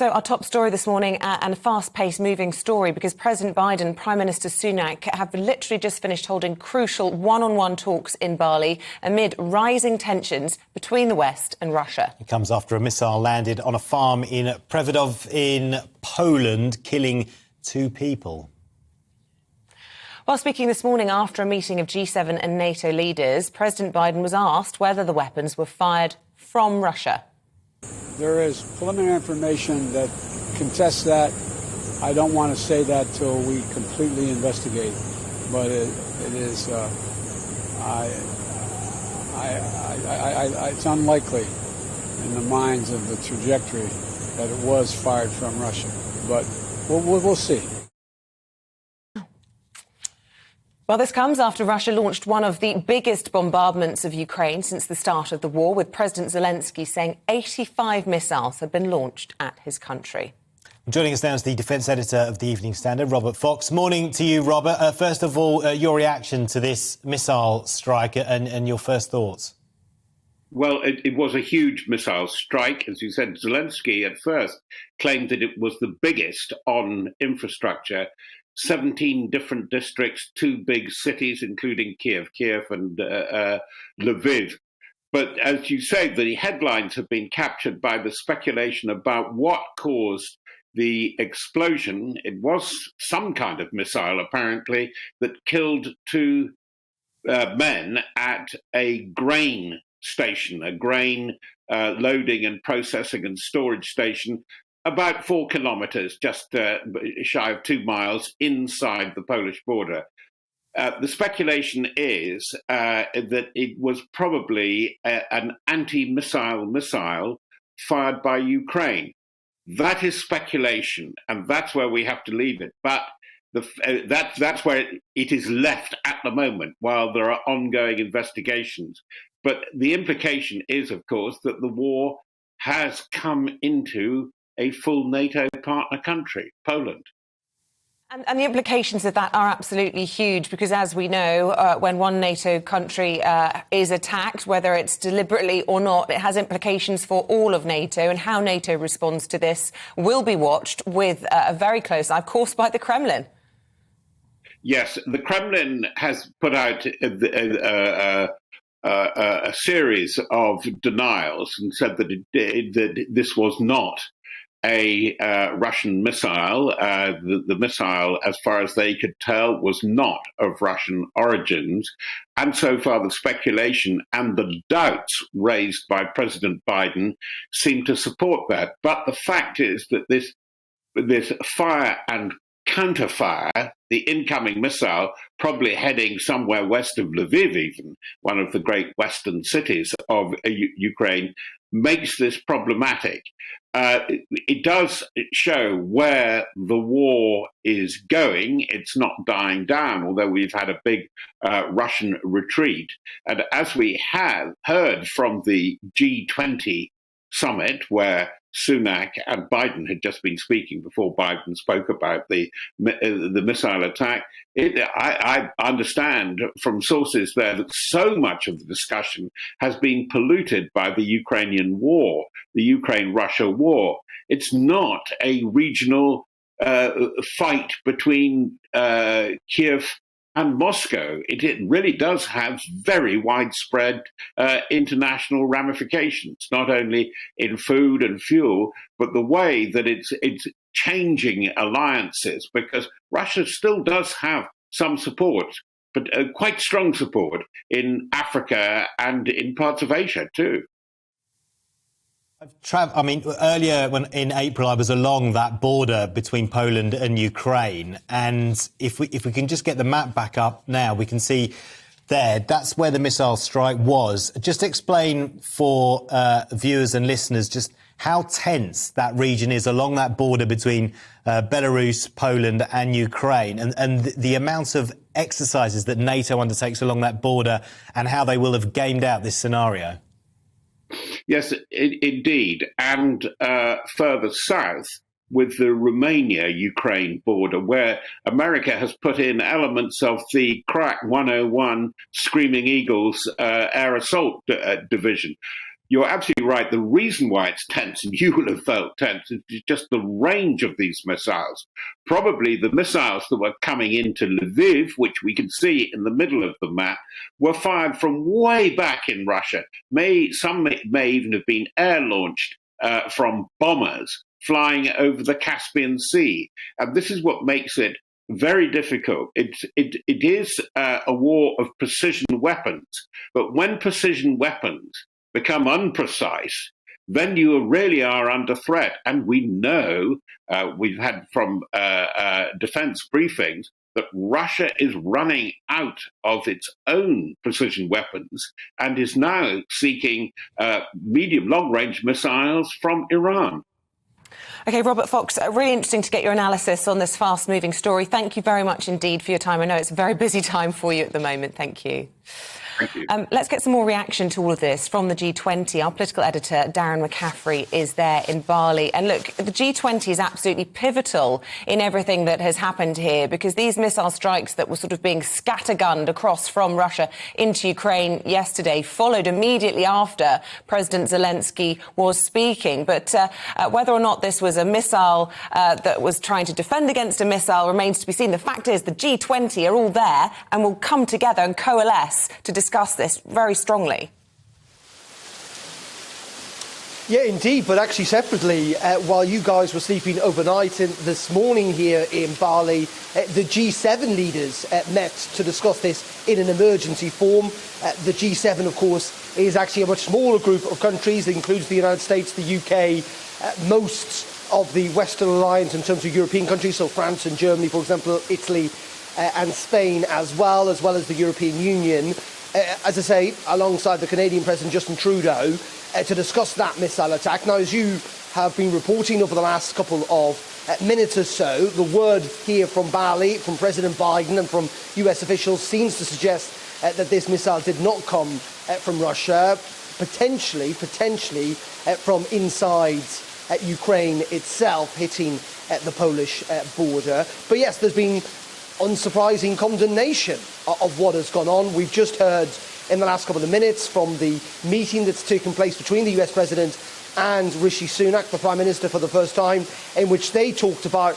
So our top story this morning, and a fast-paced moving story, because President Biden, Prime Minister Sunak have literally just finished holding crucial one-on-one talks in Bali amid rising tensions between the West and Russia. It comes after a missile landed on a farm in Przewodow in Poland, killing 2 people. While speaking this morning after a meeting of G7 and NATO leaders, President Biden was asked whether the weapons were fired from Russia. There is preliminary information that contests that. I don't want to say that till we completely investigate, but it's unlikely in the minds of the trajectory that it was fired from Russia. But we'll see. Well, this comes after Russia launched one of the biggest bombardments of Ukraine since the start of the war, with President Zelensky saying 85 missiles had been launched at his country. Joining us now is the defence editor of the Evening Standard, Robert Fox. Morning to you, Robert. First of all, your reaction to this missile strike and your first thoughts. Well, it was a huge missile strike. As you said, Zelensky at first claimed that it was the biggest on infrastructure. 17 different districts, 2 big cities, including Kiev and Lviv. But as you say, the headlines have been captured by the speculation about what caused the explosion. It was some kind of missile, apparently, that killed 2 men at a grain station, a grain loading and processing and storage station, about 4 kilometres, just shy of 2 miles inside the Polish border. The speculation is that it was probably an anti-missile missile fired by Ukraine. That is speculation, and that's where we have to leave it. But that's where it is left at the moment, while there are ongoing investigations. But the implication is, of course, that the war has come into a full NATO partner country, Poland. And the implications of that are absolutely huge, because as we know, when one NATO country is attacked, whether it's deliberately or not, it has implications for all of NATO, and how NATO responds to this will be watched with a very close eye, of course, by the Kremlin. Yes, the Kremlin has put out a series of denials and said that this was not a Russian missile. The missile, as far as they could tell, was not of Russian origins. And so far, the speculation and the doubts raised by President Biden seem to support that. But the fact is that this fire and counterfire, the incoming missile, probably heading somewhere west of Lviv, even one of the great western cities of Ukraine, makes this problematic. It does show where the war is going. It's not dying down, although we've had a big Russian retreat. And as we have heard from the G20 summit, where Sunak and Biden had just been speaking before Biden spoke about the missile attack, I understand from sources there that so much of the discussion has been polluted by the Ukrainian war, the Ukraine-Russia war. It's not a regional fight between Kiev and Moscow. It really does have very widespread international ramifications, not only in food and fuel, but the way that it's changing alliances, because Russia still does have some support, but quite strong support in Africa and in parts of Asia too. Earlier in April, I was along that border between Poland and Ukraine, and if we can just get the map back up now, we can see there, that's where the missile strike was. Just explain for viewers and listeners just how tense that region is along that border between Belarus, Poland and Ukraine, and the amount of exercises that NATO undertakes along that border and how they will have gamed out this scenario. Yes, indeed. And further south, with the Romania-Ukraine border, where America has put in elements of the Crack 101 Screaming Eagles air assault division. you're absolutely right. The reason why it's tense, and you will have felt tense, is just the range of these missiles. Probably the missiles that were coming into Lviv, which we can see in the middle of the map, were fired from way back in Russia. Some may even have been air-launched from bombers flying over the Caspian Sea. And this is what makes it very difficult. It is a war of precision weapons, but when precision weapons become unprecise, then you really are under threat. And we know, we've had from defense briefings, that Russia is running out of its own precision weapons and is now seeking medium long-range missiles from Iran. OK, Robert Fox, really interesting to get your analysis on this fast-moving story. Thank you very much indeed for your time. I know it's a very busy time for you at the moment. Thank you. Thank you. Let's get some more reaction to all of this from the G20. Our political editor, Darren McCaffrey, is there in Bali. And look, the G20 is absolutely pivotal in everything that has happened here, because these missile strikes that were sort of being scattergunned across from Russia into Ukraine yesterday followed immediately after President Zelensky was speaking. But whether or not this was a missile that was trying to defend against a missile remains to be seen. The fact is the G20 are all there and will come together and coalesce to discuss this very strongly. Yeah, indeed, but actually separately, while you guys were sleeping overnight this morning here in Bali, the G7 leaders met to discuss this in an emergency form. The G7, of course, is actually a much smaller group of countries. It includes the United States, the UK, most of the Western Alliance in terms of European countries, so France and Germany, for example, Italy and Spain as well as the European Union. As I say, alongside the Canadian President Justin Trudeau, to discuss that missile attack. Now, as you have been reporting over the last couple of minutes or so, the word here from Bali, from President Biden and from US officials seems to suggest that this missile did not come from Russia, potentially from inside Ukraine itself, hitting the Polish border. But yes, there's been unsurprising condemnation of what has gone on. We've just heard in the last couple of minutes from the meeting that's taken place between the US President and Rishi Sunak, the Prime Minister, for the first time, in which they talked about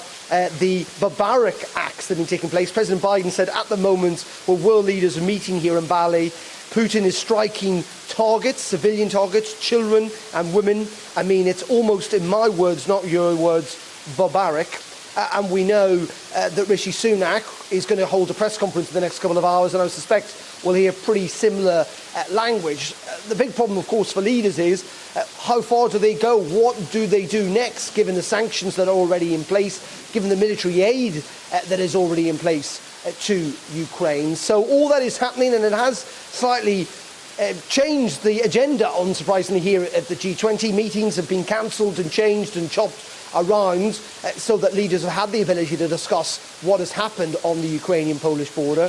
the barbaric acts that have been taking place. President Biden said at the moment, where world leaders are meeting here in Bali, Putin is striking targets, civilian targets, children and women. I mean, it's almost, in my words, not your words, barbaric. And we know that Rishi Sunak is going to hold a press conference in the next couple of hours, and I suspect we'll hear pretty similar language. The big problem, of course, for leaders is how far do they go? What do they do next, given the sanctions that are already in place, given the military aid that is already in place to Ukraine? So all that is happening, and it has slightly changed the agenda, unsurprisingly, here at the G20. Meetings have been cancelled and changed and chopped around so that leaders have had the ability to discuss what has happened on the Ukrainian-Polish border.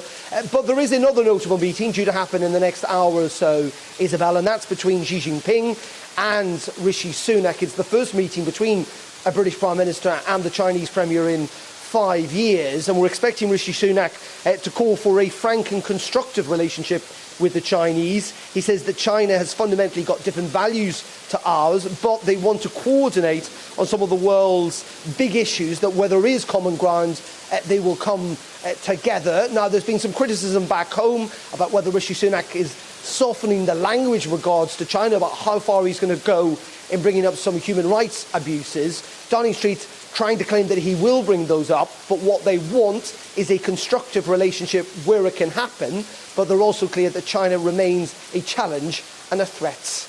But there is another notable meeting due to happen in the next hour or so, Isabel, and that's between Xi Jinping and Rishi Sunak. It's the first meeting between a British Prime Minister and the Chinese Premier in 5 years, and we're expecting Rishi Sunak to call for a frank and constructive relationship with the Chinese. He says that China has fundamentally got different values to ours, but they want to coordinate on some of the world's big issues, that where there is common ground, they will come together. Now, there's been some criticism back home about whether Rishi Sunak is softening the language in regards to China, about how far he's going to go in bringing up some human rights abuses. Downing Street trying to claim that he will bring those up, but what they want is a constructive relationship where it can happen, but they're also clear that China remains a challenge and a threat.